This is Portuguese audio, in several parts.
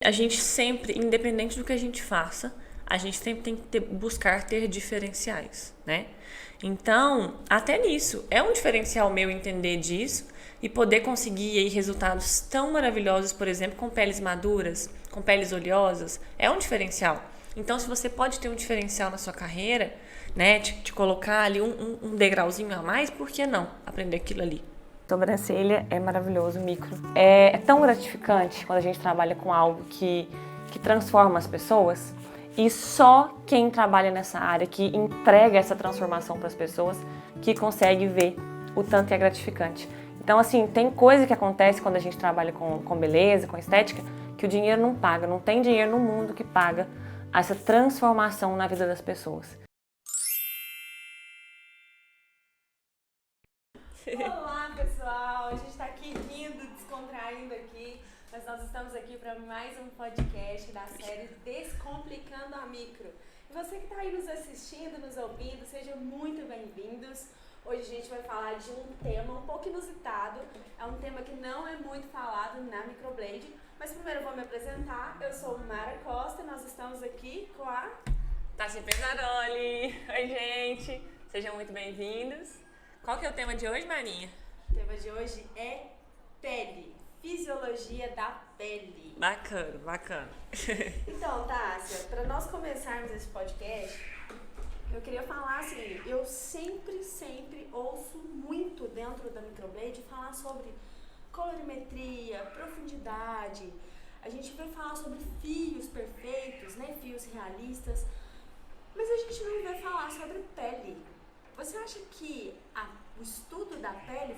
A gente sempre, independente do que a gente faça, a gente sempre tem que buscar ter diferenciais, né? Então, até nisso, é um diferencial meu entender disso e poder conseguir aí resultados tão maravilhosos, por exemplo, com peles maduras, com peles oleosas, é um diferencial. Então, se você pode ter um diferencial na sua carreira, né, te colocar ali um degrauzinho a mais, por que não aprender aquilo ali? Sobrancelha é maravilhoso, micro. É tão gratificante quando a gente trabalha com algo que transforma as pessoas. E só quem trabalha nessa área, que entrega essa transformação para as pessoas, que consegue ver o tanto que é gratificante. Então, assim, tem coisa que acontece quando a gente trabalha com beleza, com estética, que o dinheiro não paga. Não tem dinheiro no mundo que paga essa transformação na vida das pessoas. Olá pessoal, a gente está aqui rindo, descontraindo aqui, mas nós estamos aqui para mais um podcast da série Descomplicando a Micro. E você que está aí nos assistindo, nos ouvindo, sejam muito bem-vindos. Hoje a gente vai falar de um tema um pouco inusitado, é um tema que não é muito falado na Microblade, mas primeiro eu vou me apresentar, eu sou Mara Costa, nós estamos aqui com a Tassi Pesaroli. Oi, gente, sejam muito bem-vindos. Qual que é o tema de hoje, Marinha? O tema de hoje é pele, fisiologia da pele. Bacana, bacana. Então, Tássia, para nós começarmos esse podcast, eu queria falar assim, eu sempre ouço muito dentro da Microblade falar sobre colorimetria, profundidade. A gente vai falar sobre fios perfeitos, né, fios realistas, mas a gente não vai falar sobre pele. Você acha que o estudo da pele,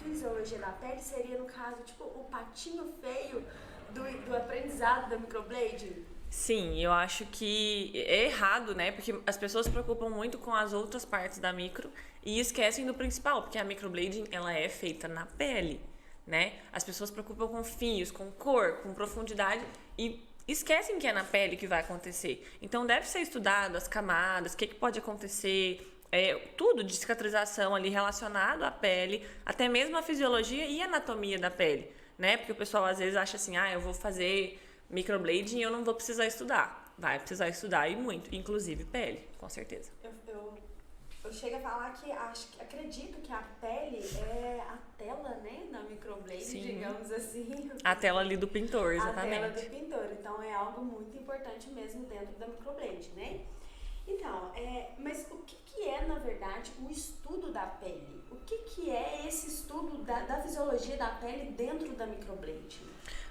fisiologia da pele, seria, no caso, tipo, o patinho feio do aprendizado da Microblade? Sim, eu acho que é errado, né? Porque as pessoas se preocupam muito com as outras partes da micro e esquecem do principal, porque a microblading, ela é feita na pele, né? As pessoas se preocupam com fios, com cor, com profundidade e esquecem que é na pele que vai acontecer. Então, deve ser estudado as camadas, o que pode acontecer, tudo de cicatrização ali relacionado à pele, até mesmo a fisiologia e a anatomia da pele, né? Porque o pessoal às vezes acha assim, eu vou fazer microblading e eu não vou precisar estudar. Vai precisar estudar e muito, inclusive pele, com certeza. Eu chego a falar que acredito que a pele é a tela, né, da Microblade, Sim. digamos assim. A tela ali do pintor, A exatamente. tela do pintor, então é algo muito importante mesmo dentro da Microblade, né? Então, mas o que é, na verdade, o estudo da pele? O que é esse estudo da fisiologia da pele dentro da Microblade?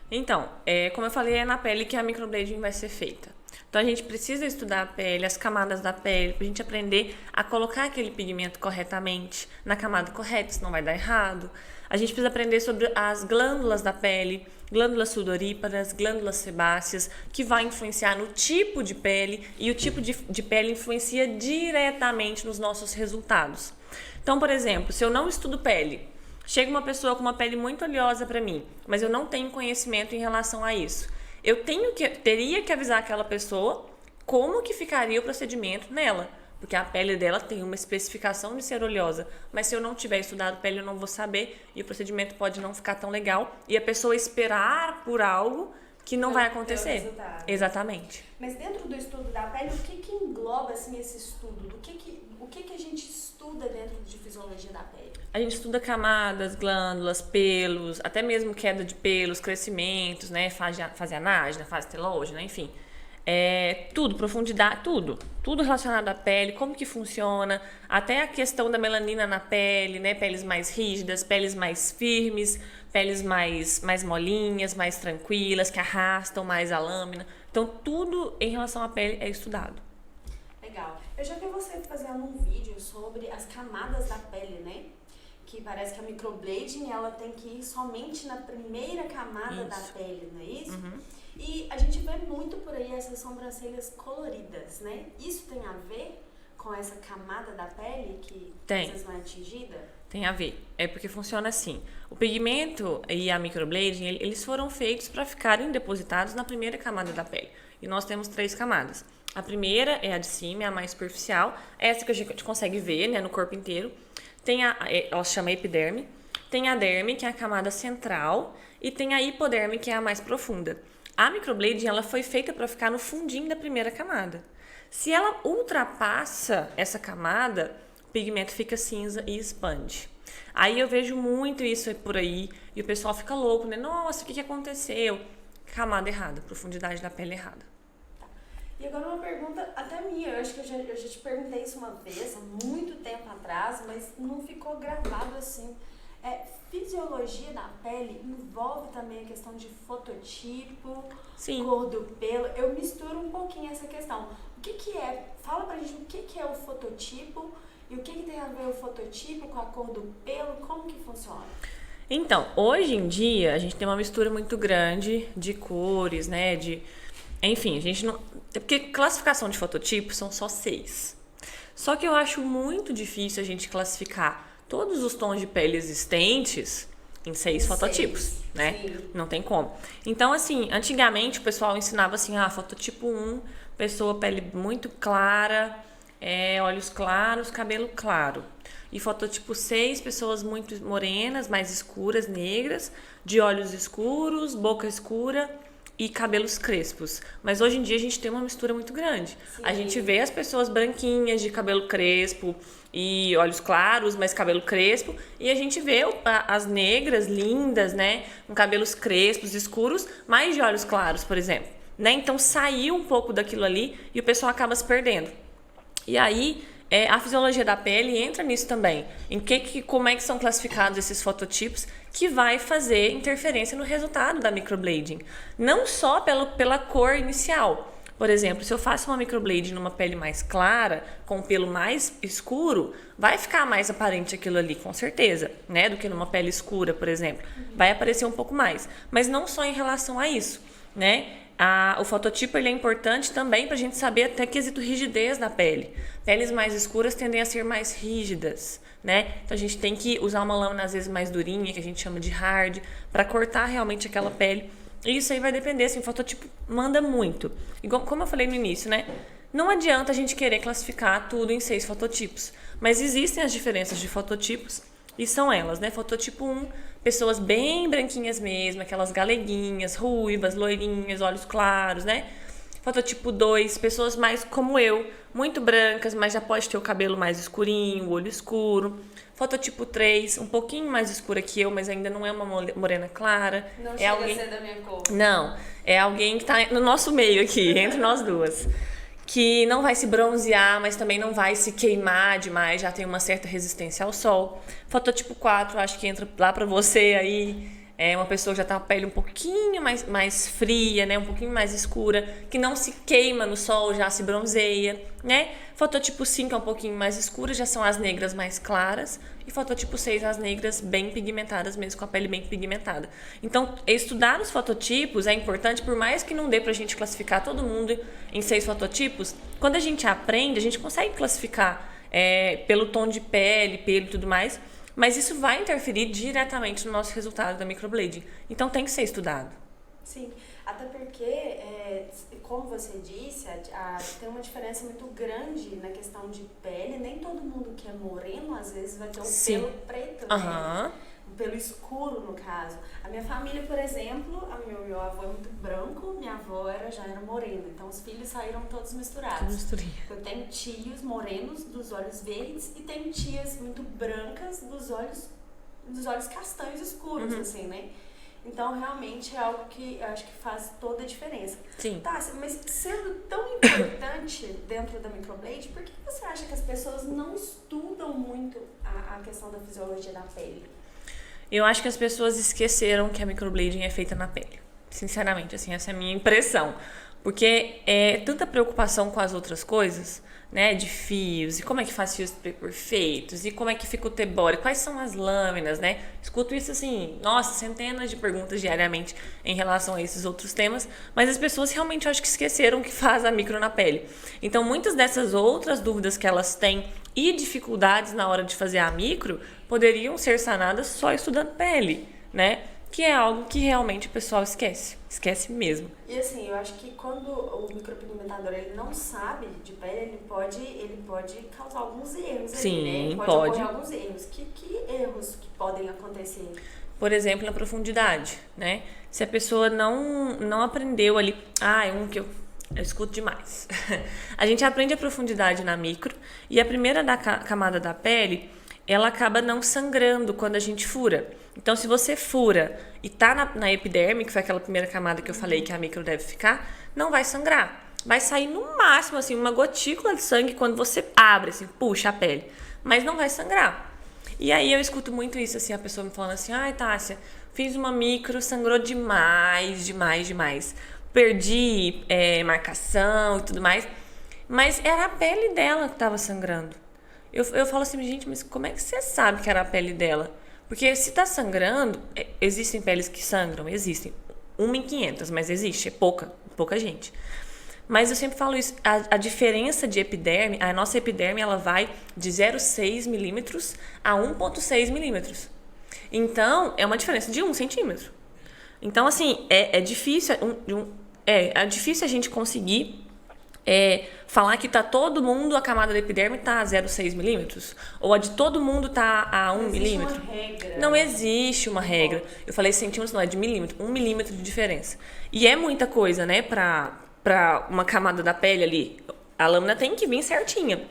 Então, como eu falei, é na pele que a microblading vai ser feita. Então, a gente precisa estudar a pele, as camadas da pele, para a gente aprender a colocar aquele pigmento corretamente, na camada correta, senão vai dar errado. A gente precisa aprender sobre as glândulas da pele, glândulas sudoríparas, glândulas sebáceas, que vai influenciar no tipo de pele, e o tipo de pele influencia diretamente nos nossos resultados. Então, por exemplo, se eu não estudo pele, chega uma pessoa com uma pele muito oleosa para mim, mas eu não tenho conhecimento em relação a isso. Eu teria que avisar aquela pessoa como que ficaria o procedimento nela, porque a pele dela tem uma especificação de ser oleosa, mas se eu não tiver estudado pele eu não vou saber e o procedimento pode não ficar tão legal e a pessoa esperar por algo que não vai acontecer. Exatamente. Mas dentro do estudo da pele, o que engloba assim esse estudo? O que a gente estuda dentro de fisiologia da pele? A gente estuda camadas, glândulas, pelos, até mesmo queda de pelos, crescimentos, né, fase anágena, fase telógena, enfim. Tudo, profundidade, tudo relacionado à pele, como que funciona, até a questão da melanina na pele, né, peles mais rígidas, peles mais firmes, peles mais molinhas, mais tranquilas, que arrastam mais a lâmina. Então, tudo em relação à pele é estudado. Legal. Eu já vi você fazendo um vídeo sobre as camadas da pele, né? Que parece que a microblading, ela tem que ir somente na primeira camada da pele, não é isso? Uhum. E a gente vê muito por aí essas sobrancelhas coloridas, né? Isso tem a ver com essa camada da pele que às vezes não é atingida? Tem a ver. É porque funciona assim. O pigmento e a microblading, eles foram feitos para ficarem depositados na primeira camada da pele. E nós temos 3 camadas. A primeira é a de cima, é a mais superficial. Essa que a gente consegue ver, né, no corpo inteiro. Ela se chama epiderme. Tem a derme, que é a camada central. E tem a hipoderme, que é a mais profunda. A microblading, ela foi feita para ficar no fundinho da primeira camada. Se ela ultrapassa essa camada, o pigmento fica cinza e expande. Aí eu vejo muito isso por aí e o pessoal fica louco, né? Nossa, o que aconteceu? Camada errada, profundidade da pele errada. E agora uma pergunta até minha, eu acho que eu já te perguntei isso uma vez, há muito tempo atrás, mas não ficou gravado assim. Fisiologia da pele envolve também a questão de fototipo, Sim. Cor do pelo. Eu misturo um pouquinho essa questão. O que é? Fala pra gente o que é o fototipo e o que tem a ver o fototipo com a cor do pelo, como que funciona? Então, hoje em dia, a gente tem uma mistura muito grande de cores, né? Enfim, a gente não... Porque classificação de fototipo são só 6. Só que eu acho muito difícil a gente classificar todos os tons de pele existentes em 6 fototipos, né? Sim. Não tem como. Então, assim, antigamente o pessoal ensinava assim, fototipo 1, pessoa pele muito clara, olhos claros, cabelo claro. E fototipo 6, pessoas muito morenas, mais escuras, negras, de olhos escuros, boca escura e cabelos crespos. Mas hoje em dia a gente tem uma mistura muito grande. Sim. A gente vê as pessoas branquinhas de cabelo crespo e olhos claros, mas cabelo crespo. E a gente vê as negras lindas, né? Com cabelos crespos, escuros, mas de olhos claros, por exemplo. Né? Então saiu um pouco daquilo ali e o pessoal acaba se perdendo. E aí... a fisiologia da pele entra nisso também. Como é que são classificados esses fototipos que vai fazer interferência no resultado da microblading. Não só pela cor inicial. Por exemplo, se eu faço uma microblading numa pele mais clara, com o pelo mais escuro, vai ficar mais aparente aquilo ali, com certeza, né? Do que numa pele escura, por exemplo. Vai aparecer um pouco mais. Mas não só em relação a isso, né? O fototipo ele é importante também para a gente saber até quesito rigidez da pele. Peles mais escuras tendem a ser mais rígidas, né? Então a gente tem que usar uma lâmina às vezes mais durinha, que a gente chama de hard, para cortar realmente aquela pele. E isso aí vai depender, assim, o fototipo manda muito. Igual, como eu falei no início, né? Não adianta a gente querer classificar tudo em 6 fototipos, mas existem as diferenças de fototipos e são elas, né? Fototipo 1, pessoas bem branquinhas mesmo, aquelas galeguinhas, ruivas, loirinhas, olhos claros, né? Fototipo 2, pessoas mais como eu, muito brancas, mas já pode ter o cabelo mais escurinho, o olho escuro. Fototipo 3, um pouquinho mais escura que eu, mas ainda não é uma morena clara. Não chega a ser da minha cor. Não, é alguém que tá no nosso meio aqui, entre nós duas. Que não vai se bronzear, mas também não vai se queimar demais, já tem uma certa resistência ao sol. Fototipo 4, acho que entra lá pra você aí. É uma pessoa que já tá com a pele um pouquinho mais fria, né? Um pouquinho mais escura, que não se queima no sol, já se bronzeia, né? Fototipo 5 é um pouquinho mais escura, já são as negras mais claras. E fototipo 6, as negras bem pigmentadas, mesmo com a pele bem pigmentada. Então, estudar os fototipos é importante, por mais que não dê pra gente classificar todo mundo em 6 fototipos. Quando a gente aprende, a gente consegue classificar pelo tom de pele, pelo e tudo mais. Mas isso vai interferir diretamente no nosso resultado da microblading. Então tem que ser estudado. Sim, até porque, como você disse, tem uma diferença muito grande na questão de pele. Nem todo mundo que é moreno, às vezes, vai ter um pelo preto, né? Um pelo escuro, no caso. A minha família, por exemplo, meu avô é muito branco, minha avó já era morena. Então, os filhos saíram todos misturados. Eu tenho tios morenos dos olhos verdes e tenho tias muito brancas dos olhos castanhos escuros, assim, né? Então, realmente, é algo que eu acho que faz toda a diferença. Sim. Tá, mas sendo tão importante dentro da microblade, por que você acha que as pessoas não estudam muito a questão da fisiologia da pele? Eu acho que as pessoas esqueceram que a microblading é feita na pele. Sinceramente, assim, essa é a minha impressão. Porque é tanta preocupação com as outras coisas, né? De fios, e como é que faz fios perfeitos, e como é que fica o T-body, quais são as lâminas, né? Escuto isso assim, nossa, centenas de perguntas diariamente em relação a esses outros temas, mas as pessoas realmente acho que esqueceram o que faz a micro na pele. Então, muitas dessas outras dúvidas que elas têm e dificuldades na hora de fazer a micro poderiam ser sanadas só estudando pele, né? Que é algo que realmente o pessoal esquece mesmo. E assim, eu acho que quando o micropigmentador ele não sabe de pele, ele pode causar alguns erros. Sim, ali, né? Pode ocorrer alguns erros. Que erros que podem acontecer? por exemplo, na profundidade, né? Se a pessoa não aprendeu ali, é um que eu escuto demais. A gente aprende a profundidade na micro e a primeira camada da pele, ela acaba não sangrando quando a gente fura. Então, se você fura e tá na epiderme, que foi aquela primeira camada que eu falei que a micro deve ficar, não vai sangrar. Vai sair no máximo, assim, uma gotícula de sangue quando você abre, assim, puxa a pele. Mas não vai sangrar. E aí eu escuto muito isso, assim, a pessoa me falando assim, Tássia, fiz uma micro, sangrou demais. Perdi marcação e tudo mais. Mas era a pele dela que estava sangrando. Eu falo assim, gente, mas como é que você sabe que era a pele dela? Porque se tá sangrando, existem peles que sangram, existem. 1 em 500, mas existe, é pouca gente. Mas eu sempre falo isso, a diferença de epiderme, a nossa epiderme, ela vai de 0,6 milímetros a 1,6 milímetros. Então, é uma diferença de 1 centímetro. Então, assim, é difícil a gente conseguir falar que tá todo mundo, a camada da epiderme tá a 0,6 milímetros, ou a de todo mundo tá a 1 milímetro. Não existe uma regra. Eu falei centímetros, não, é de milímetro. 1 milímetro de diferença. E é muita coisa, né, pra uma camada da pele ali. A lâmina tem que vir certinha.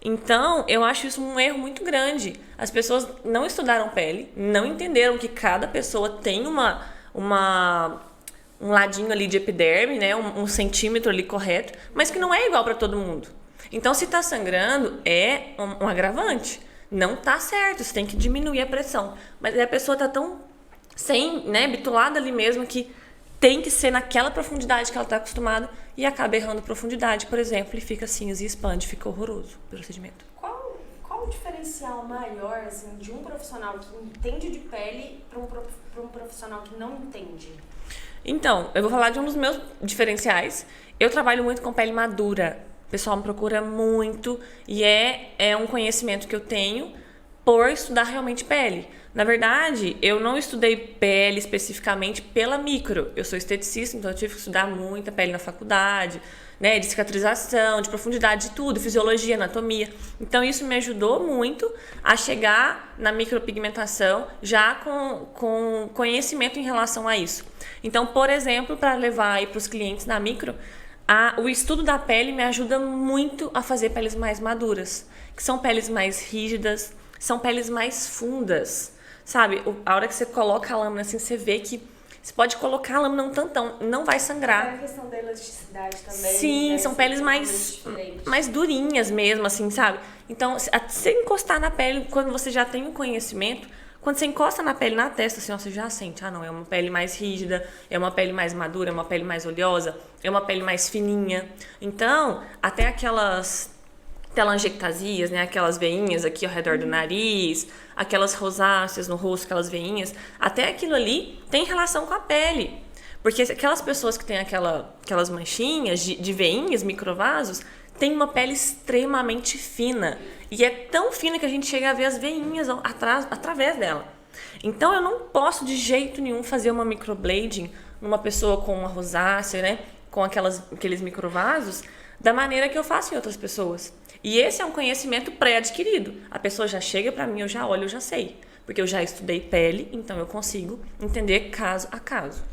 Então, eu acho isso um erro muito grande. As pessoas não estudaram pele, não entenderam que cada pessoa tem um ladinho ali de epiderme, né, um centímetro ali correto, mas que não é igual para todo mundo. Então, se tá sangrando, é um agravante. Não tá certo, você tem que diminuir a pressão. Mas a pessoa tá tão bitulada ali mesmo que tem que ser naquela profundidade que ela está acostumada e acaba errando profundidade, por exemplo, e fica cinza e expande, fica horroroso o procedimento. Qual o diferencial maior, assim, de um profissional que entende de pele para um profissional que não entende? Então, eu vou falar de um dos meus diferenciais. Eu trabalho muito com pele madura. O pessoal me procura muito e é um conhecimento que eu tenho por estudar realmente pele. Na verdade, eu não estudei pele especificamente pela micro. Eu sou esteticista, então eu tive que estudar muita pele na faculdade, né, de cicatrização, de profundidade, de tudo, fisiologia, anatomia. Então isso me ajudou muito a chegar na micropigmentação já com conhecimento em relação a isso. Então, por exemplo, para levar aí para os clientes na micro, o estudo da pele me ajuda muito a fazer peles mais maduras, que são peles mais rígidas, são peles mais fundas. Sabe, a hora que você coloca a lâmina assim, você vê que você pode colocar a lâmina um tantão, não vai sangrar. É a questão da elasticidade também. Sim, né? são peles mais durinhas mesmo, assim, sabe? Então, se você encostar na pele, quando você já tem o conhecimento, quando você encosta na pele, na testa, assim, você já sente, não, é uma pele mais rígida, é uma pele mais madura, é uma pele mais oleosa, é uma pele mais fininha. Então, até aquelas telangiectasias, né, aquelas veinhas aqui ao redor do nariz, aquelas rosáceas no rosto, aquelas veinhas, até aquilo ali tem relação com a pele. Porque aquelas pessoas que têm aquelas manchinhas de veinhas, microvasos, têm uma pele extremamente fina. E é tão fina que a gente chega a ver as veinhas através dela. Então eu não posso de jeito nenhum fazer uma microblading numa pessoa com uma rosácea, né, com aqueles microvasos, da maneira que eu faço em outras pessoas. E esse é um conhecimento pré-adquirido. A pessoa já chega pra mim, eu já olho, eu já sei. Porque eu já estudei pele, então eu consigo entender caso a caso.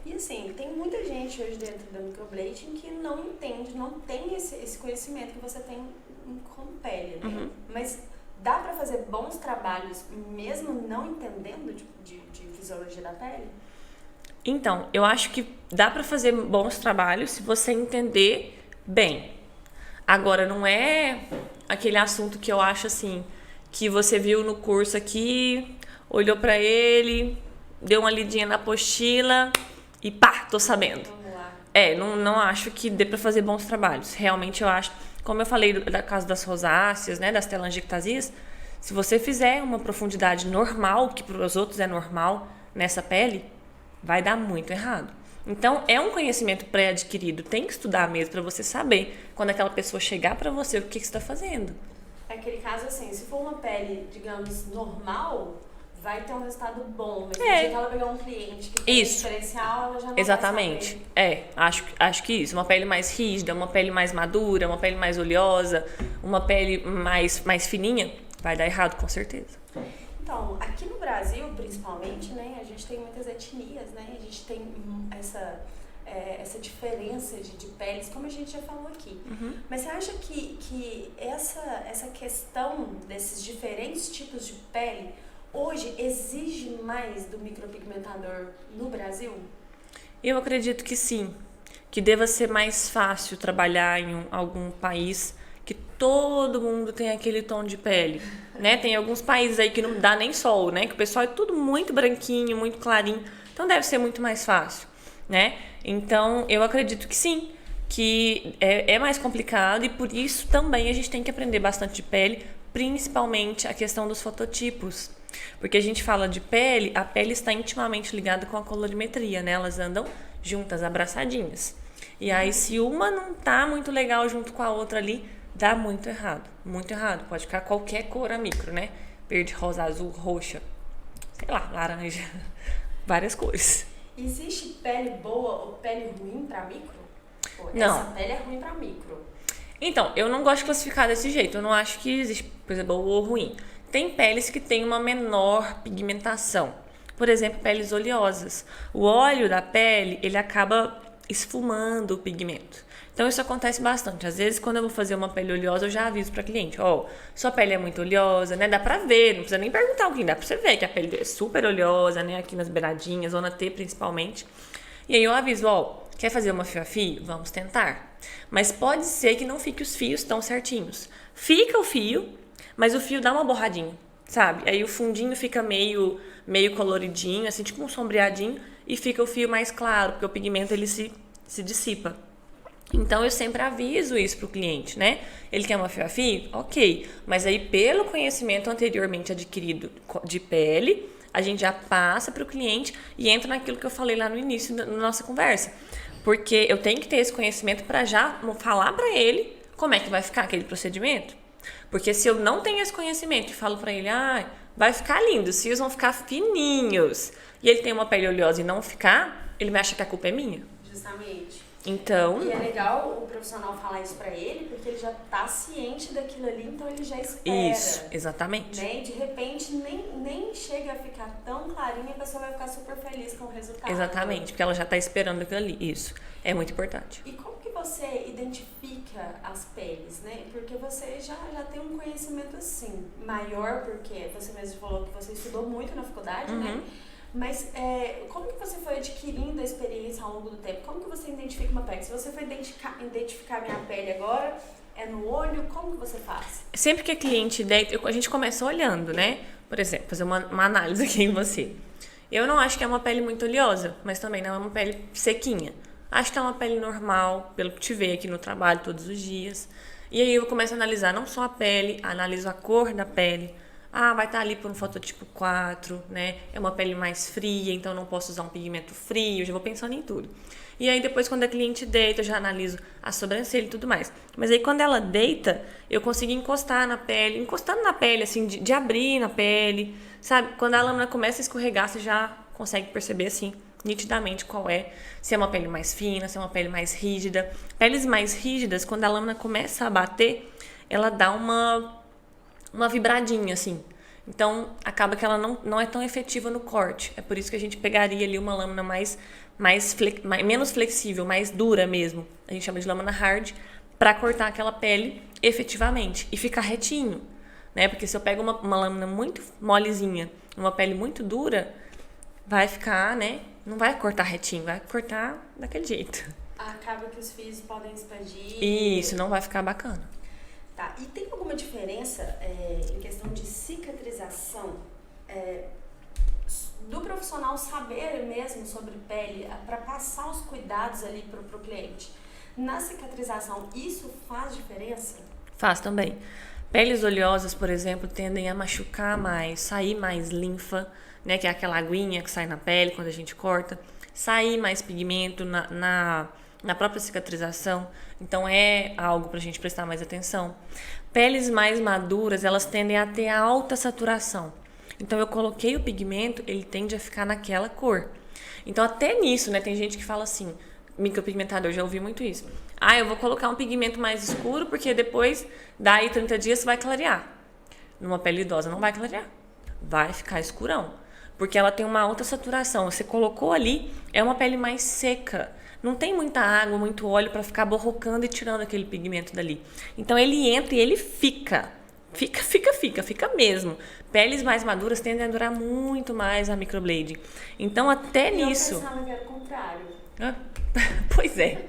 E assim, tem muita gente hoje dentro da microblading que não entende, não tem esse conhecimento que você tem com pele, né? Uhum. Mas dá pra fazer bons trabalhos mesmo não entendendo de fisiologia da pele? Então, eu acho que dá pra fazer bons trabalhos se você entender bem. Agora, não é aquele assunto que eu acho assim, que você viu no curso aqui, olhou pra ele, deu uma lidinha na apostila e pá, tô sabendo. Vamos lá. Não acho que dê pra fazer bons trabalhos. Realmente eu acho, como eu falei da caso das rosáceas, né, das telangiectasias, se você fizer uma profundidade normal, que para os outros é normal nessa pele, vai dar muito errado. Então, é um conhecimento pré-adquirido. Tem que estudar mesmo para você saber quando aquela pessoa chegar para você o que você está fazendo. É aquele caso assim, se for uma pele, digamos, normal, vai ter um resultado bom. Mas no dia que ela pegar um cliente que tem diferencial, ela já não Exatamente. vai saber. Acho que isso. Uma pele mais rígida, uma pele mais madura, uma pele mais oleosa, uma pele mais fininha, vai dar errado, com certeza. Então, aqui no Brasil, Brasil, principalmente, né, a gente tem muitas etnias, né, a gente tem essa diferença de peles, como a gente já falou aqui. Mas você acha que essa questão desses diferentes tipos de pele hoje exige mais do micropigmentador no Brasil? Eu acredito que sim, que deva ser mais fácil trabalhar em algum país que todo mundo tem aquele tom de pele, né? Tem alguns países aí que não dá nem sol, né? Que o pessoal é tudo muito branquinho, muito clarinho, então deve ser muito mais fácil, né? Então, eu acredito que sim, que é mais complicado e por isso também a gente tem que aprender bastante de pele, principalmente a questão dos fototipos. Porque a gente fala de pele, a pele está intimamente ligada com a colorimetria, né? Elas andam juntas, abraçadinhas. E aí, se uma não tá muito legal junto com a outra ali, dá muito errado. Muito errado. Pode ficar qualquer cor a micro, né? Verde, rosa, azul, roxa, sei lá, laranja. Várias cores. Existe pele boa ou pele ruim para micro? Pô, Não. Essa pele é ruim para micro. Então, eu não gosto de classificar desse jeito. Eu não acho que existe coisa boa ou ruim. Tem peles que têm uma menor pigmentação. Por exemplo, peles oleosas. O óleo da pele, ele acaba esfumando o pigmento. Então, isso acontece bastante. Às vezes, quando eu vou fazer uma pele oleosa, eu já aviso para cliente, sua pele é muito oleosa, né? Dá pra ver, não precisa nem perguntar o que dá pra você ver que a pele é super oleosa, né? Aqui nas beiradinhas, zona T principalmente. E aí eu aviso, quer fazer uma fio a fio? Vamos tentar. Mas pode ser que não fique os fios tão certinhos. Fica o fio, mas o fio dá uma borradinha, sabe? Aí o fundinho fica meio coloridinho, assim, tipo um sombreadinho, e fica o fio mais claro, porque o pigmento ele se dissipa. Então, eu sempre aviso isso pro cliente, né? Ele quer uma fio a fio? Ok. Mas aí, pelo conhecimento anteriormente adquirido de pele, a gente já passa pro cliente e entra naquilo que eu falei lá no início da nossa conversa. Porque eu tenho que ter esse conhecimento para já falar para ele como é que vai ficar aquele procedimento. Porque se eu não tenho esse conhecimento e falo para ele, vai ficar lindo, os fios vão ficar fininhos, e ele tem uma pele oleosa e não ficar, ele vai achar que a culpa é minha. Justamente. Então... E é legal o profissional falar isso pra ele, porque ele já tá ciente daquilo ali, então ele já espera. Isso, exatamente. Né? E de repente nem chega a ficar tão clarinha, a pessoa vai ficar super feliz com o resultado. Exatamente, porque ela já tá esperando aquilo ali. Isso, é muito importante. E como que você identifica as peles, né? Porque você já tem um conhecimento assim, maior, porque você mesmo falou que você estudou muito na faculdade, né? Mas como que você foi adquirindo a experiência ao longo do tempo? Como que você identifica uma pele? Se você for identificar minha pele agora, é no olho, como que você faz? Sempre que a cliente deita, a gente começa olhando, né? Por exemplo, fazer uma análise aqui em você. Eu não acho que é uma pele muito oleosa, mas também não é uma pele sequinha. Acho que é uma pele normal, pelo que te vejo aqui no trabalho todos os dias. E aí eu começo a analisar não só a pele, analiso a cor da pele. Vai estar ali por um fototipo 4, né? É uma pele mais fria, então não posso usar um pigmento frio, já vou pensando em tudo. E aí depois quando a cliente deita, eu já analiso a sobrancelha e tudo mais. Mas aí quando ela deita, eu consigo encostando na pele, assim, de abrir na pele, sabe? Quando a lâmina começa a escorregar, você já consegue perceber, assim, nitidamente qual é. Se é uma pele mais fina, se é uma pele mais rígida. Peles mais rígidas, quando a lâmina começa a bater, ela dá uma vibradinha, assim. Então, acaba que ela não é tão efetiva no corte. É por isso que a gente pegaria ali uma lâmina menos flexível, mais dura mesmo. A gente chama de lâmina hard, para cortar aquela pele efetivamente e ficar retinho, né? Porque se eu pego uma lâmina muito molezinha, uma pele muito dura, vai ficar, né? Não vai cortar retinho, vai cortar daquele jeito. Acaba que os fios podem expandir. Isso, não vai ficar bacana. Tá, e tem alguma diferença em questão de cicatrização do profissional saber mesmo sobre pele para passar os cuidados ali pro cliente? Na cicatrização, isso faz diferença? Faz também. Peles oleosas, por exemplo, tendem a machucar mais, sair mais linfa, né, que é aquela aguinha que sai na pele quando a gente corta, sair mais pigmento na própria cicatrização, então é algo pra gente prestar mais atenção. Peles mais maduras, elas tendem a ter alta saturação. Então eu coloquei o pigmento, ele tende a ficar naquela cor. Então até nisso, né, tem gente que fala assim, micropigmentador, já ouvi muito isso. Eu vou colocar um pigmento mais escuro porque depois, daí 30 dias, você vai clarear. Numa pele idosa não vai clarear, vai ficar escurão. porque ela tem uma alta saturação. Você colocou ali, é uma pele mais seca. Não tem muita água, muito óleo para ficar borrocando e tirando aquele pigmento dali. Então ele entra e ele fica. Fica mesmo. Peles mais maduras tendem a durar muito mais a microblading. Então até nisso... Eu pensava que era o contrário. Pois é.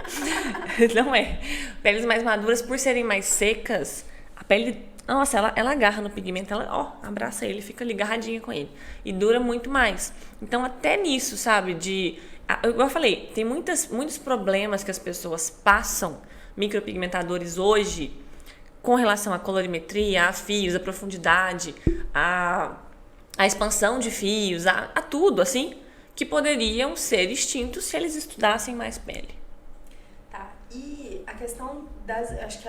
Não é. Peles mais maduras, por serem mais secas, a pele... Nossa, ela agarra no pigmento, ela, abraça ele, fica ali agarradinha com ele. E dura muito mais. Então, até nisso, sabe, igual eu falei, tem muitos problemas que as pessoas passam, micropigmentadores hoje, com relação à colorimetria, a fios, a profundidade, a expansão de fios, a tudo, assim, que poderiam ser extintos se eles estudassem mais pele. Tá, e a questão acho que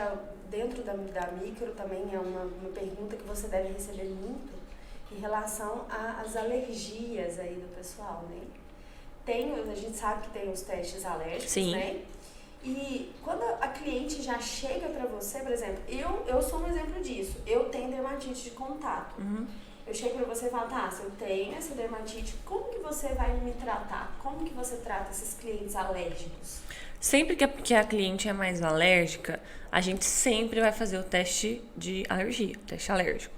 dentro da micro também é uma pergunta que você deve receber muito em relação às alergias aí do pessoal, né? A gente sabe que tem os testes alérgicos, Sim. né? E quando a cliente já chega pra você, por exemplo, eu sou um exemplo disso. Eu tenho dermatite de contato. Uhum. Eu chego pra você e falo, tá, se eu tenho essa dermatite, como que você vai me tratar? Como que você trata esses clientes alérgicos? Sempre que a cliente é mais alérgica, a gente sempre vai fazer o teste de alergia, o teste alérgico.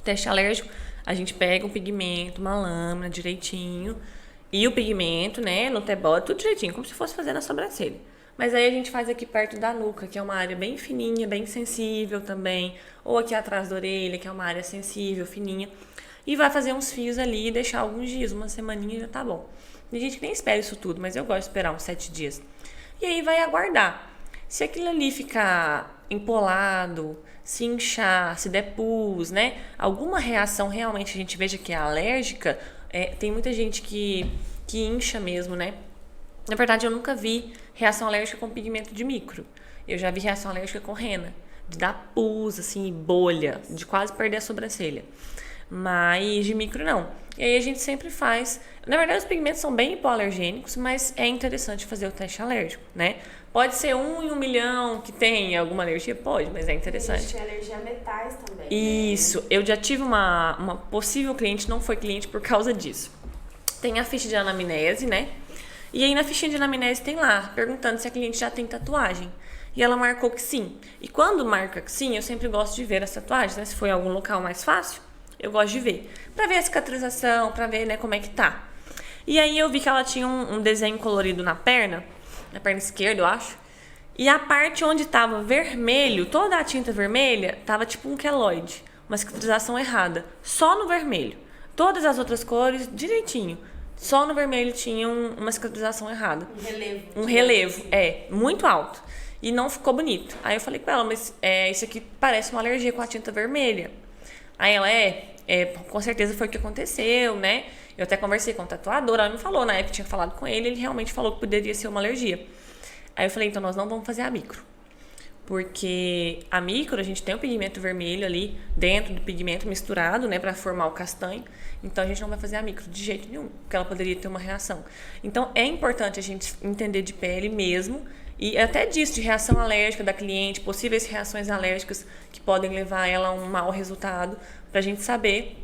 O teste alérgico, a gente pega um pigmento, uma lâmina direitinho, e o pigmento, né, no T-body, tudo direitinho, como se fosse fazer na sobrancelha. Mas aí a gente faz aqui perto da nuca, que é uma área bem fininha, bem sensível também. Ou aqui atrás da orelha, que é uma área sensível, fininha. E vai fazer uns fios ali e deixar alguns dias, uma semaninha já tá bom. Tem gente que nem espera isso tudo, mas eu gosto de esperar uns 7 dias. E aí vai aguardar. Se aquilo ali ficar empolado, se inchar, se der pus, né? Alguma reação realmente a gente veja que é alérgica, tem muita gente que incha mesmo, né? Na verdade, eu nunca vi reação alérgica com pigmento de micro. Eu já vi reação alérgica com rena. De dar pus, assim, bolha, de quase perder a sobrancelha. Mas de micro não. E aí a gente sempre faz... Na verdade, os pigmentos são bem hipoalergênicos, mas é interessante fazer o teste alérgico, né? Pode ser 1 em 1 milhão que tem alguma alergia? Pode, mas é interessante. A gente tem alergia a metais também. Isso. Eu já tive uma possível cliente, não foi cliente por causa disso. Tem a ficha de anamnese, né? E aí na fichinha de anamnese tem lá, perguntando se a cliente já tem tatuagem. E ela marcou que sim. E quando marca que sim, eu sempre gosto de ver as tatuagens, né? Se foi em algum local mais fácil, eu gosto de ver. Pra ver a cicatrização, pra ver, né, como é que tá. E aí eu vi que ela tinha um desenho colorido na perna esquerda, eu acho. E a parte onde tava vermelho, toda a tinta vermelha, tava tipo um queloide. Uma cicatrização errada. Só no vermelho. Todas as outras cores, direitinho. Só no vermelho tinha uma cicatrização errada. Um relevo, muito alto. E não ficou bonito. Aí eu falei com ela, mas isso aqui parece uma alergia com a tinta vermelha. Aí ela, com certeza foi o que aconteceu, né? Eu até conversei com o tatuador, ela me falou, na época tinha falado com ele realmente falou que poderia ser uma alergia. Aí eu falei, então nós não vamos fazer a micro. Porque a micro, a gente tem o pigmento vermelho ali dentro do pigmento misturado, né, para formar o castanho. Então a gente não vai fazer a micro de jeito nenhum, porque ela poderia ter uma reação. Então é importante a gente entender de pele mesmo, e até disso, de reação alérgica da cliente, possíveis reações alérgicas que podem levar ela a um mau resultado, pra gente saber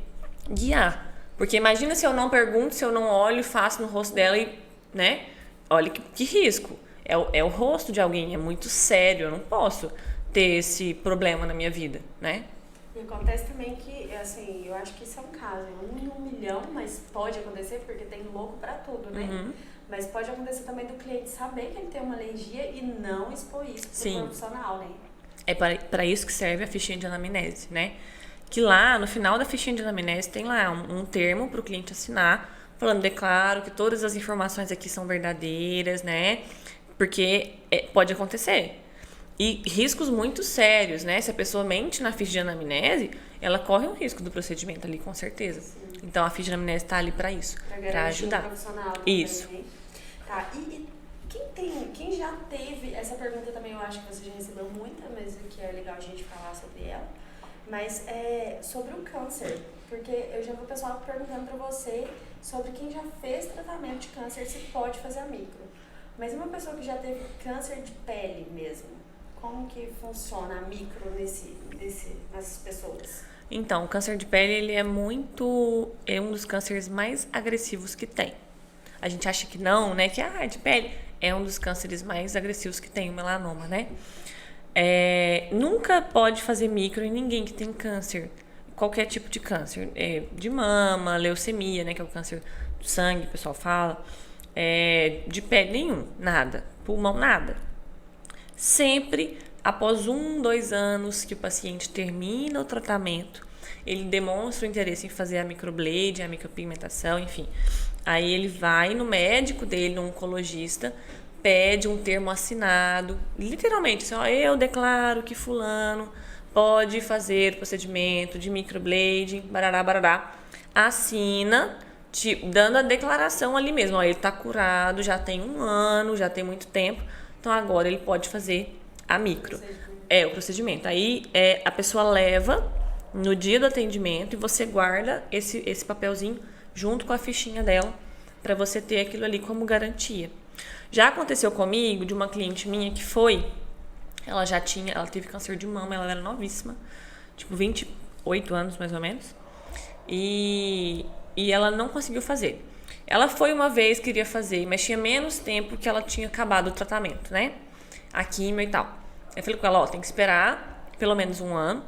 guiar. Porque imagina se eu não pergunto, se eu não olho, faço no rosto dela e, né, olha que risco. É o rosto de alguém, é muito sério, eu não posso ter esse problema na minha vida, né? E acontece também que, assim, eu acho que isso é um caso, 1 em 1 milhão, mas pode acontecer porque tem louco pra tudo, né? Uhum. Mas pode acontecer também do cliente saber que ele tem uma alergia e não expor isso pro profissional, né? É para isso que serve a fichinha de anamnese, né? Que lá, no final da fichinha de anamnese, tem lá um termo pro cliente assinar, falando, declaro que todas as informações aqui são verdadeiras, né? Porque pode acontecer. E riscos muito sérios, né? Se a pessoa mente na ficha de anamnese, ela corre um risco do procedimento ali, com certeza. Sim. Então, a ficha de anamnese está ali para isso, para ajudar. Profissional também, isso. Né? Tá, e quem já teve, essa pergunta também eu acho que você já recebeu muita, mas que é legal a gente falar sobre ela, mas sobre o câncer, porque eu já vi o pessoal perguntando para você sobre quem já fez tratamento de câncer, se pode fazer a micro. Mas uma pessoa que já teve câncer de pele mesmo, como que funciona a micro nessas pessoas? Então, o câncer de pele, ele é um dos cânceres mais agressivos que tem. A gente acha que não, né? Que, de pele é um dos cânceres mais agressivos que tem, o melanoma, né? Nunca pode fazer micro em ninguém que tem câncer. Qualquer tipo de câncer. De mama, leucemia, né? Que é o câncer do sangue, o pessoal fala. De pele nenhum, nada. Pulmão, nada. Sempre, após 2 anos que o paciente termina o tratamento, ele demonstra o interesse em fazer a microblade, a micropigmentação, enfim. Aí ele vai no médico dele, no oncologista, pede um termo assinado, literalmente, assim, eu declaro que fulano pode fazer o procedimento de microblade, barará, barará, assina, dando a declaração ali mesmo, ele está curado, já tem 1 ano, já tem muito tempo, então agora ele pode fazer a micro. O procedimento. Aí a pessoa leva no dia do atendimento e você guarda esse papelzinho junto com a fichinha dela para você ter aquilo ali como garantia. Já aconteceu comigo de uma cliente minha que ela teve câncer de mama, ela era novíssima, tipo 28 anos mais ou menos, e ela não conseguiu fazer. Ela foi uma vez, queria fazer, mas tinha menos tempo que ela tinha acabado o tratamento, né? A quimio e tal. Eu falei com ela, tem que esperar pelo menos 1 ano,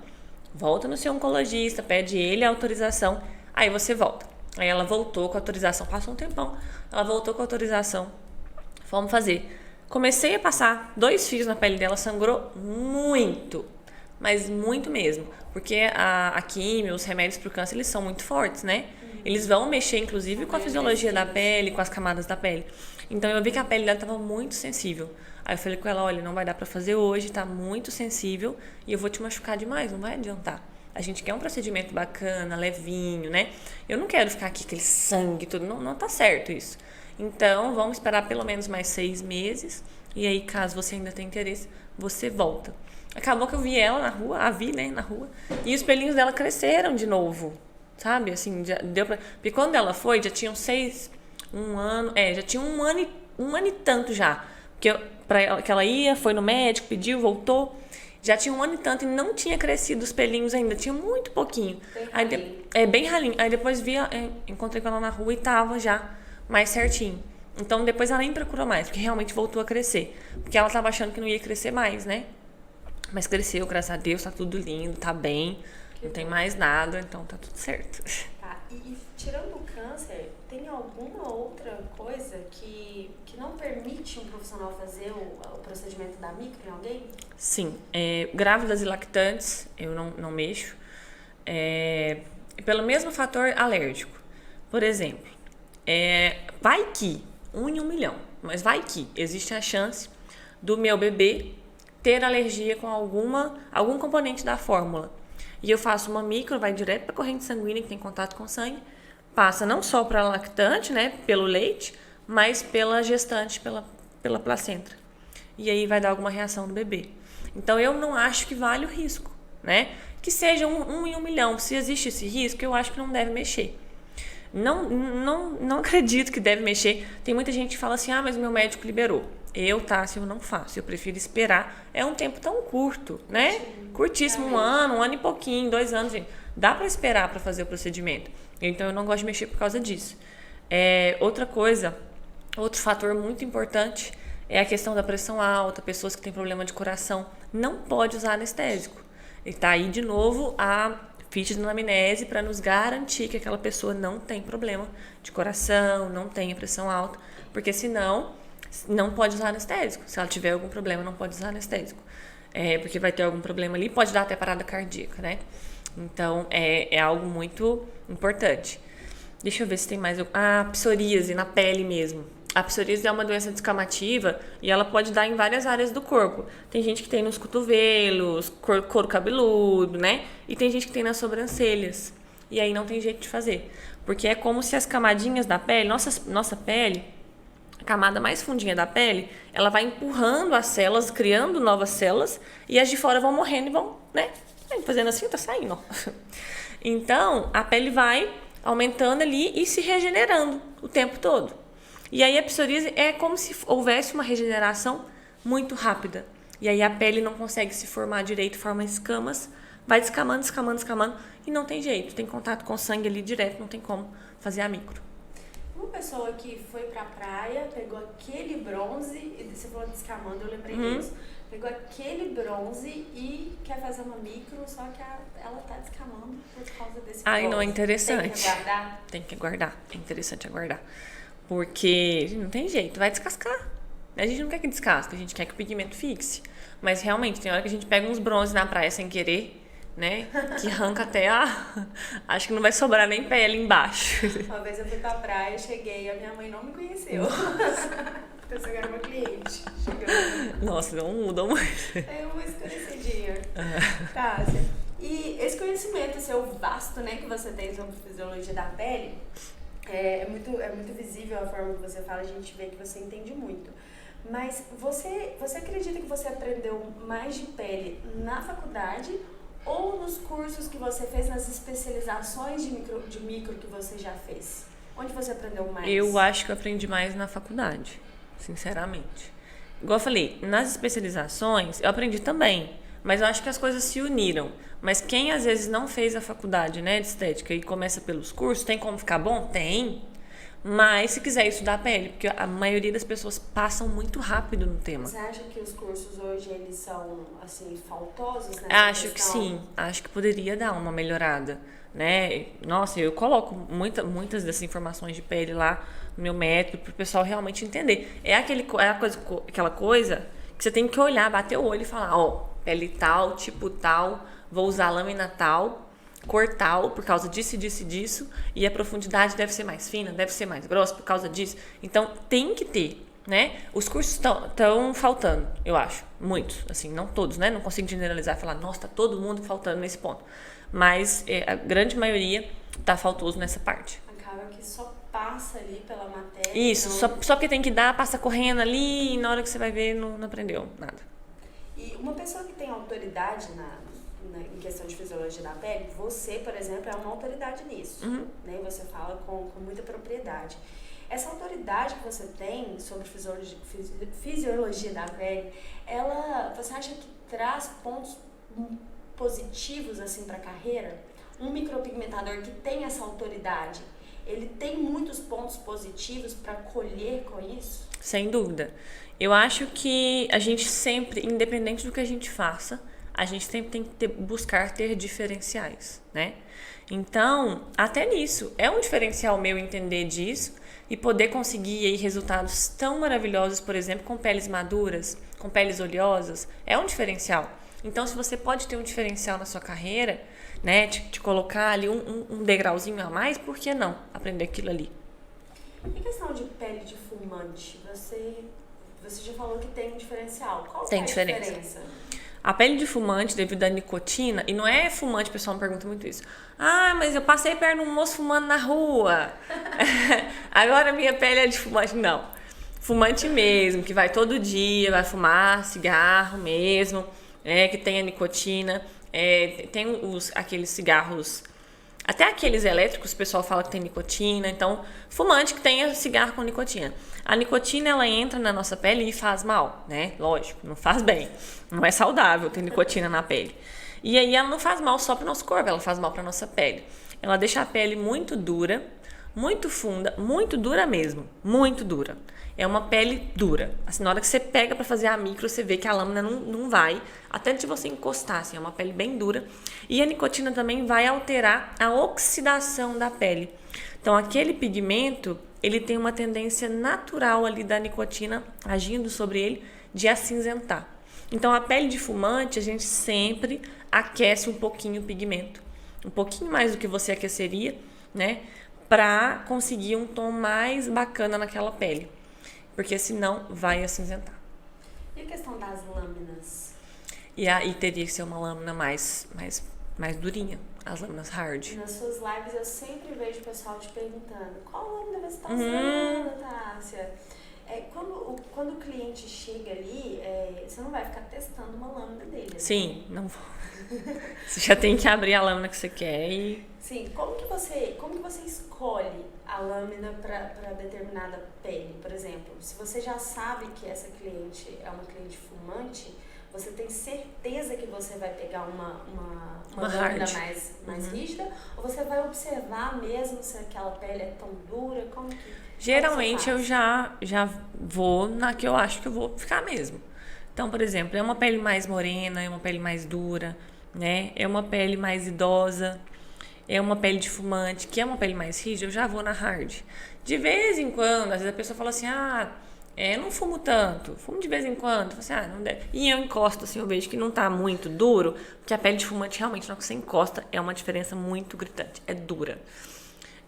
volta no seu oncologista, pede ele a autorização, aí você volta. Aí ela voltou com a autorização, passou um tempão, ela voltou com a autorização, fomos fazer. Comecei a passar 2 fios na pele dela, sangrou muito, mas muito mesmo, porque a quimio, os remédios para o câncer, eles são muito fortes, né? Eles vão mexer, inclusive, com a fisiologia da pele, com as camadas da pele. Então, eu vi que a pele dela estava muito sensível. Aí eu falei com ela, olha, não vai dar para fazer hoje, tá muito sensível e eu vou te machucar demais, não vai adiantar. A gente quer um procedimento bacana, levinho, né? Eu não quero ficar aqui aquele sangue, tudo, não tá certo isso. Então, vamos esperar pelo menos mais 6 meses e aí, caso você ainda tenha interesse, você volta. Acabou que eu vi ela na rua, na rua, e os pelinhos dela cresceram de novo, sabe? Assim, já deu pra... Porque quando ela foi, já tinham 1 ano, já tinha um ano e tanto já. Que ela ia, foi no médico, pediu, voltou. Já tinha 1 ano e tanto e não tinha crescido os pelinhos ainda, tinha muito pouquinho. Bem ralinho. Aí depois encontrei com ela na rua e tava já mais certinho. Então depois ela nem procurou mais, porque realmente voltou a crescer. Porque ela tava achando que não ia crescer mais, né? Mas cresceu, graças a Deus, tá tudo lindo, tá bem. Não tem mais nada, então tá tudo certo. Tá, e tirando o câncer, tem alguma outra coisa que não permite um profissional fazer o procedimento da micro em alguém? Sim, grávidas e lactantes, eu não mexo. Pelo mesmo fator alérgico. Por exemplo, vai que, 1 em 1 milhão, mas vai que existe a chance do meu bebê ter alergia com algum componente da fórmula. E eu faço uma micro, vai direto para a corrente sanguínea que tem contato com o sangue, passa não só para a lactante, né, pelo leite, mas pela gestante, pela placenta. E aí vai dar alguma reação no bebê. Então eu não acho que vale o risco, né? Que seja 1 em 1 milhão. Se existe esse risco, eu acho que não deve mexer. Não acredito que deve mexer. Tem muita gente que fala assim, mas meu médico liberou. Eu não faço. Eu prefiro esperar. É um tempo tão curto, né? Curtíssimo, 1 ano, 1 ano e pouquinho, 2 anos. Gente. Dá para esperar para fazer o procedimento. Então, eu não gosto de mexer por causa disso. Outro fator muito importante é a questão da pressão alta, pessoas que têm problema de coração. Não pode usar anestésico. E tá aí, de novo, a ficha de anamnese para nos garantir que aquela pessoa não tem problema de coração, não tem pressão alta, porque senão não pode usar anestésico. Se ela tiver algum problema, não pode usar anestésico. Porque vai ter algum problema ali, pode dar até parada cardíaca, né? Então, é algo muito importante. Deixa eu ver se tem mais... A psoríase na pele mesmo. A psoríase é uma doença descamativa e ela pode dar em várias áreas do corpo. Tem gente que tem nos cotovelos, couro cabeludo, né? E tem gente que tem nas sobrancelhas. E aí não tem jeito de fazer. Porque é como se as camadinhas da pele, nossa pele, a camada mais fundinha da pele, ela vai empurrando as células, criando novas células, e as de fora vão morrendo e vão, né? Fazendo assim, tá saindo, ó. Então, a pele vai aumentando ali e se regenerando o tempo todo. E aí a psoríase é como se houvesse uma regeneração muito rápida. E aí a pele não consegue se formar direito, forma escamas vai descamando, descamando, descamando, e não tem jeito, tem contato com o sangue ali direto, não tem como fazer a micro. Uma pessoa que foi pra praia, pegou aquele bronze, e você falou descamando, eu lembrei disso. Pegou aquele bronze e quer fazer uma micro, só que ela tá descamando por causa desse bronze. Não, é interessante. Tem que aguardar? Tem que aguardar, é interessante aguardar. Porque não tem jeito, vai descascar. A gente não quer que descasque, a gente quer que o pigmento fixe. Mas realmente, tem hora que a gente pega uns bronzes na praia sem querer, né? Que arranca até acho que não vai sobrar nem pele embaixo. Uma vez eu fui pra praia, cheguei, a minha mãe não me conheceu. Pensei que era uma cliente. Chegando. Nossa, não mudam muito. É uma escurecidinha. Tássia, e esse conhecimento seu vasto, né, que você tem sobre fisiologia da pele, é muito visível a forma que você fala, a gente vê que você entende muito. Mas você acredita que você aprendeu mais de pele na faculdade ou nos cursos que você fez, nas especializações de micro que você já fez? Onde você aprendeu mais? Eu acho que eu aprendi mais na faculdade, sinceramente. Igual eu falei, nas especializações eu aprendi também, mas eu acho que as coisas se uniram. Mas quem às vezes não fez a faculdade, né, de estética e começa pelos cursos, tem como ficar bom? Tem. Mas se quiser estudar a pele, porque a maioria das pessoas passam muito rápido no tema. Você acha que os cursos hoje eles são assim faltosos, né? Acho que sim, acho que poderia dar uma melhorada, né? Nossa, eu coloco muitas dessas informações de pele lá no meu método para o pessoal realmente entender. Aquela coisa que você tem que olhar, bater o olho e falar, pele tal, tipo tal, vou usar lâmina tal, cor tal, por causa disso, disso e disso, e a profundidade deve ser mais fina, deve ser mais grossa por causa disso. Então, tem que ter, né? Os cursos estão faltando, eu acho, muitos, assim, não todos, né? Não consigo generalizar e falar, nossa, tá todo mundo faltando nesse ponto. Mas a grande maioria tá faltoso nessa parte. Acaba que só passa ali pela matéria. Isso, só porque tem que dar, passa correndo ali, e na hora que você vai ver, não aprendeu nada. E uma pessoa que tem autoridade em questão de fisiologia da pele, você, por exemplo, é uma autoridade nisso, né? Você fala com muita propriedade. Essa autoridade que você tem sobre fisiologia da pele, você acha que traz pontos positivos assim para a carreira? Um micropigmentador que tem essa autoridade, ele tem muitos pontos positivos para colher com isso? Sem dúvida. Eu acho que a gente sempre, independente do que a gente faça, a gente sempre tem que buscar ter diferenciais, né? Então, até nisso, é um diferencial meu entender disso e poder conseguir aí resultados tão maravilhosos, por exemplo, com peles maduras, com peles oleosas, é um diferencial. Então, se você pode ter um diferencial na sua carreira, né, te colocar ali um degrauzinho a mais, por que não aprender aquilo ali? Em questão de pele de fumante, você já falou que tem um diferencial. Qual tem é a diferença? A pele de fumante, devido à nicotina, e não é fumante, o pessoal me pergunta muito isso. Mas eu passei perto de um moço fumando na rua. Agora minha pele é de fumante. Não. Fumante mesmo, que vai todo dia, vai fumar cigarro mesmo, que tem a nicotina. Tem aqueles cigarros, até aqueles elétricos, o pessoal fala que tem nicotina. Então, fumante que tenha cigarro com nicotina. A nicotina, ela entra na nossa pele e faz mal, né? Lógico, não faz bem. Não é saudável ter nicotina na pele. E aí, ela não faz mal só para o nosso corpo, ela faz mal para nossa pele. Ela deixa a pele muito dura, muito funda, muito dura mesmo, muito dura. É uma pele dura. Assim, na hora que você pega para fazer a micro, você vê que a lâmina não vai, até de você encostar, assim, é uma pele bem dura. E a nicotina também vai alterar a oxidação da pele. Então, aquele pigmento, ele tem uma tendência natural ali da nicotina agindo sobre ele de acinzentar. Então, a pele de fumante, a gente sempre aquece um pouquinho o pigmento. Um pouquinho mais do que você aqueceria, né? Para conseguir um tom mais bacana naquela pele. Porque senão vai acinzentar. E a questão das lâminas? E aí teria que ser uma lâmina mais durinha, as lâminas hard. Nas suas lives eu sempre vejo o pessoal te perguntando qual lâmina você está usando, Tássia? Quando o cliente chega ali, você não vai ficar testando uma lâmina dele. Sim, não vou. Você já tem que abrir a lâmina que você quer e... Sim, como que você escolhe a lâmina para determinada pele? Por exemplo, se você já sabe que essa cliente é uma cliente fumante, você tem certeza que você vai pegar uma hard. lâmina mais rígida? Ou você vai observar mesmo se aquela pele é tão dura? Geralmente eu já vou na que eu acho que eu vou ficar mesmo. Então, por exemplo, é uma pele mais morena, é uma pele mais dura, né? É uma pele mais idosa, é uma pele de fumante, que é uma pele mais rígida, eu já vou na hard. De vez em quando, às vezes a pessoa fala assim, eu não fumo tanto, fumo de vez em quando. Eu falo assim, não deve. E eu encosto, assim, eu vejo que não tá muito duro, porque a pele de fumante realmente, na hora que você encosta, é uma diferença muito gritante, é dura.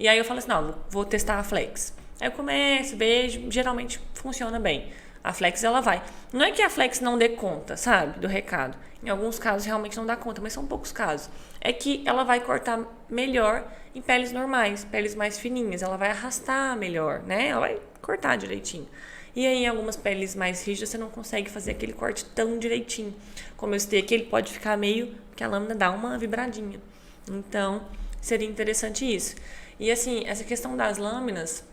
E aí eu falo assim, não, vou testar a Flex. Aí eu começo, beijo, geralmente funciona bem. A Flex, ela vai. Não é que a Flex não dê conta, sabe, do recado. Em alguns casos realmente não dá conta, mas são poucos casos. É que ela vai cortar melhor em peles normais, peles mais fininhas. Ela vai arrastar melhor, né? Ela vai cortar direitinho. E aí, em algumas peles mais rígidas, você não consegue fazer aquele corte tão direitinho. Como eu citei aqui, ele pode ficar meio que a lâmina dá uma vibradinha. Então, seria interessante isso. E assim, essa questão das lâminas,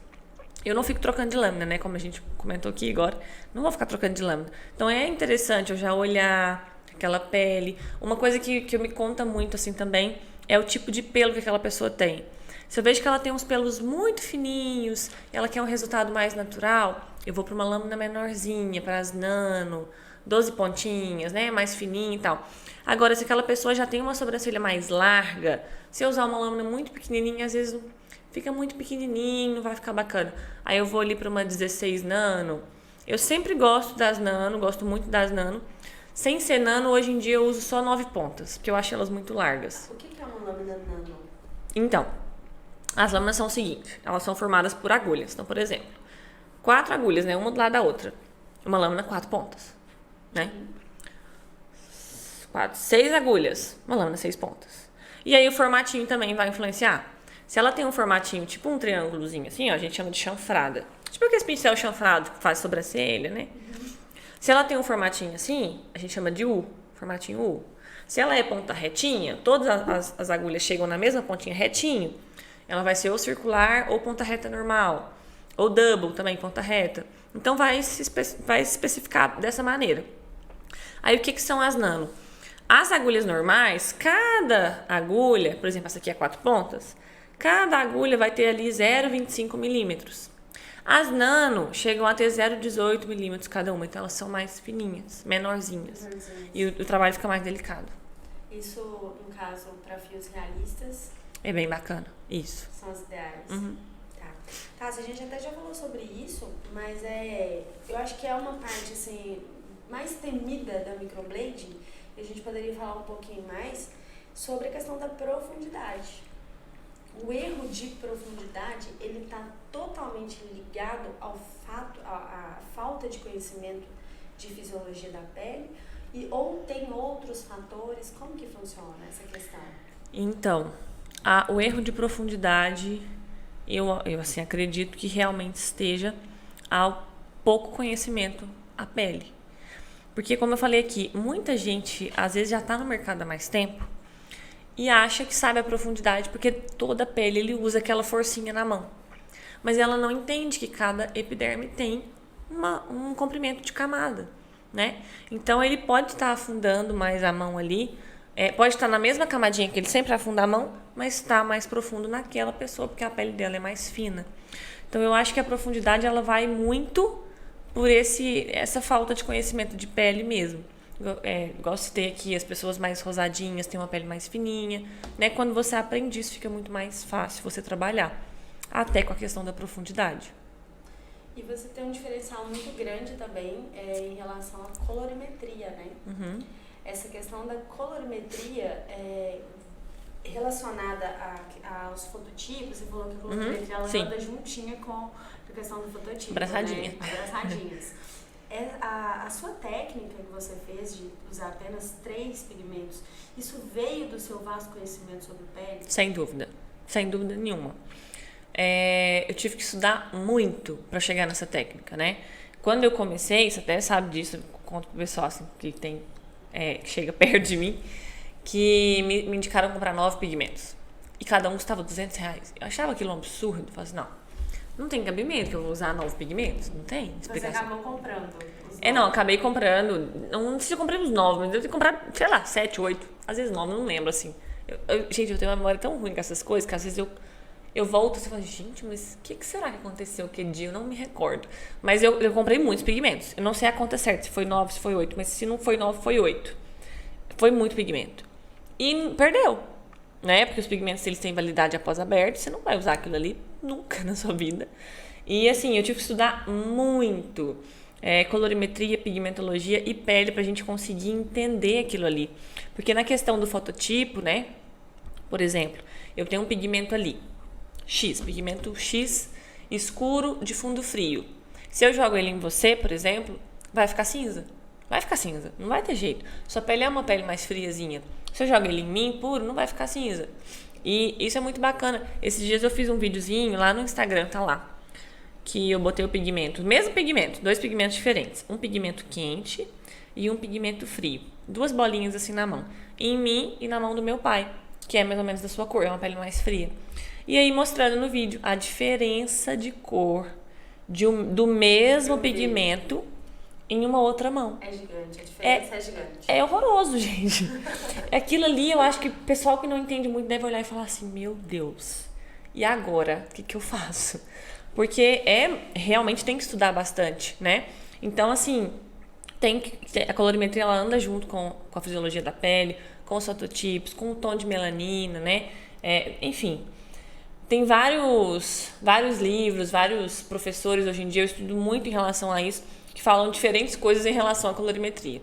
eu não fico trocando de lâmina, né? Como a gente comentou aqui agora, não vou ficar trocando de lâmina. Então, é interessante eu já olhar aquela pele. Uma coisa que me conta muito, assim, também, é o tipo de pelo que aquela pessoa tem. Se eu vejo que ela tem uns pelos muito fininhos, ela quer um resultado mais natural, eu vou para uma lâmina menorzinha, para as nano, 12 pontinhas, né? Mais fininha e tal. Agora, se aquela pessoa já tem uma sobrancelha mais larga, se eu usar uma lâmina muito pequenininha, às vezes fica muito pequenininho, não vai ficar bacana. Aí eu vou ali para uma 16 nano. Eu sempre gosto das nano, gosto muito das nano. Sem ser nano, hoje em dia eu uso só 9 pontas, porque eu acho elas muito largas. O que é uma lâmina nano? Então, as lâminas são o seguinte, elas são formadas por agulhas. Então, por exemplo, 4 agulhas, né, uma do lado da outra. Uma lâmina 4 pontas, né? 6 agulhas, uma lâmina 6 pontas. E aí o formatinho também vai influenciar. Se ela tem um formatinho, tipo um triângulozinho assim, ó, a gente chama de chanfrada. Tipo aquele pincel chanfrado que faz sobrancelha, né? Se ela tem um formatinho assim, a gente chama de U, formatinho U. Se ela é ponta retinha, todas as agulhas chegam na mesma pontinha retinho, ela vai ser ou circular ou ponta reta normal. Ou double também, ponta reta. Então vai se especificar dessa maneira. Aí o que são as nano? As agulhas normais, cada agulha, por exemplo, essa aqui é 4 pontas, cada agulha vai ter ali 0,25 milímetros. As nano chegam a ter 0,18 milímetros cada uma, então elas são mais fininhas, menorzinhas. E o trabalho fica mais delicado. Isso, no caso, para fios realistas? É bem bacana, isso. São as ideais. Uhum. Tá, a gente até já falou sobre isso, mas eu acho que é uma parte assim, mais temida da microblading, e a gente poderia falar um pouquinho mais sobre a questão da profundidade. O erro de profundidade, ele está totalmente ligado ao fato, à falta de conhecimento de fisiologia da pele, ou tem outros fatores? Como que funciona essa questão? Então, o erro de profundidade, eu assim, acredito que realmente esteja ao pouco conhecimento à pele. Porque, como eu falei aqui, muita gente, às vezes, já está no mercado há mais tempo e acha que sabe a profundidade, porque toda pele ele usa aquela forcinha na mão. Mas ela não entende que cada epiderme tem um comprimento de camada, né? Então, ele pode estar afundando mais a mão ali, pode estar na mesma camadinha que ele sempre afunda a mão, mas está mais profundo naquela pessoa, porque a pele dela é mais fina. Então, eu acho que a profundidade ela vai muito por essa falta de conhecimento de pele mesmo. Igual eu citei aqui, as pessoas mais rosadinhas têm uma pele mais fininha, né? Quando você aprende isso, fica muito mais fácil você trabalhar, até com a questão da profundidade. E você tem um diferencial muito grande também em relação à colorimetria, né? Uhum. Essa questão da colorimetria relacionada aos fototipos, você falou que a colorimetria ela anda juntinha com a questão do fototipo, Abraçadinha. né? Abraçadinhas. A sua técnica que você fez de usar apenas 3 pigmentos, isso veio do seu vasto conhecimento sobre pele? Sem dúvida nenhuma. Eu tive que estudar muito para chegar nessa técnica, né? Quando eu comecei, você até sabe disso, eu conto pro pessoal assim, que chega perto de mim, que me indicaram comprar 9 pigmentos. E cada um custava R$200. Eu achava aquilo um absurdo. Eu falei assim, não tem cabimento que eu vou usar 9 pigmentos. Não tem explicação. Você acabou comprando os Não, acabei comprando. Não sei se eu comprei os novos, mas eu tenho que comprar, sei lá, 7, 8. Às vezes 9, não lembro, assim. Gente, eu tenho uma memória tão ruim com essas coisas que às vezes eu volto e falo, gente, mas o que será que aconteceu aquele dia? Eu não me recordo. Mas eu comprei muitos pigmentos. Eu não sei a conta certa, se foi 9, se foi 8. Mas se não foi 9, foi 8. Foi muito pigmento. E perdeu, né? Porque os pigmentos, eles têm validade após aberto. Você não vai usar aquilo ali nunca na sua vida. E assim, eu tive que estudar muito. Colorimetria, pigmentologia e pele pra gente conseguir entender aquilo ali. Porque na questão do fototipo, né? Por exemplo, eu tenho um pigmento ali. X, pigmento X escuro de fundo frio. Se eu jogo ele em você, por exemplo, vai ficar cinza. Vai ficar cinza, não vai ter jeito. Sua pele é uma pele mais friazinha. Se eu jogo ele em mim puro, não vai ficar cinza. E isso é muito bacana. Esses dias eu fiz um videozinho lá no Instagram, tá lá. Que eu botei o pigmento, o mesmo pigmento, 2 pigmentos diferentes. Um pigmento quente e um pigmento frio. 2 bolinhas assim na mão. Em mim e na mão do meu pai, que é mais ou menos da sua cor, é uma pele mais fria. E aí mostrando no vídeo a diferença de cor do mesmo pigmento em uma outra mão. É gigante, a diferença é gigante. É horroroso, gente. Aquilo ali, eu acho que o pessoal que não entende muito deve olhar e falar assim, meu Deus, e agora? O que eu faço? Porque realmente tem que estudar bastante, né? Então, assim, a colorimetria ela anda junto com a fisiologia da pele, com os fototipos, com o tom de melanina, né? Enfim, tem vários livros, vários professores hoje em dia, eu estudo muito em relação a isso, que falam diferentes coisas em relação à colorimetria.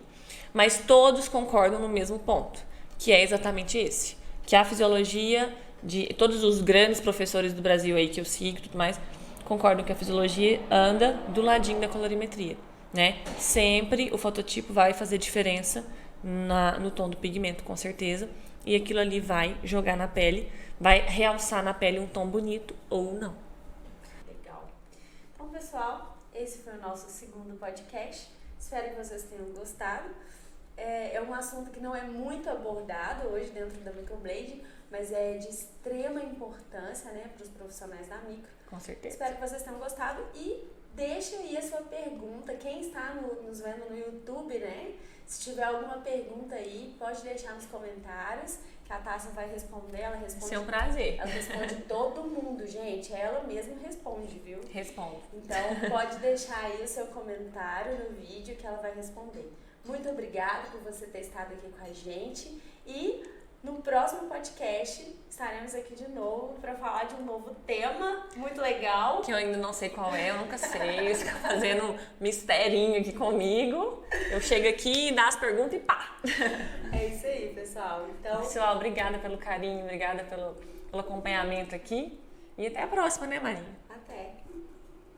Mas todos concordam no mesmo ponto, que é exatamente esse. Que a fisiologia de todos os grandes professores do Brasil aí que eu sigo e tudo mais, concordam que a fisiologia anda do ladinho da colorimetria, né? Sempre o fototipo vai fazer diferença no tom do pigmento, com certeza. E aquilo ali vai jogar na pele, vai realçar na pele um tom bonito ou não. Legal. Então, pessoal, esse foi o nosso segundo podcast. Espero que vocês tenham gostado. É um assunto que não é muito abordado hoje dentro da Microblade, mas é de extrema importância, né, para os profissionais da micro. Com certeza. Espero que vocês tenham gostado e deixa aí a sua pergunta. Quem está nos vendo no YouTube, né? Se tiver alguma pergunta aí, pode deixar nos comentários, que a Tássia vai responder. Ela responde. É um prazer. Ela responde todo mundo, gente. Ela mesma responde, viu? Respondo. Então, pode deixar aí o seu comentário no vídeo que ela vai responder. Muito obrigada por você ter estado aqui com a gente e no próximo podcast estaremos aqui de novo para falar de um novo tema muito legal. Que eu ainda não sei qual é, eu nunca sei. Você fica fazendo misterinho aqui comigo. Eu chego aqui, dá as perguntas e pá! É isso aí, pessoal. Então, pessoal, obrigada pelo carinho, obrigada pelo acompanhamento aqui. E até a próxima, né, Marinha? até!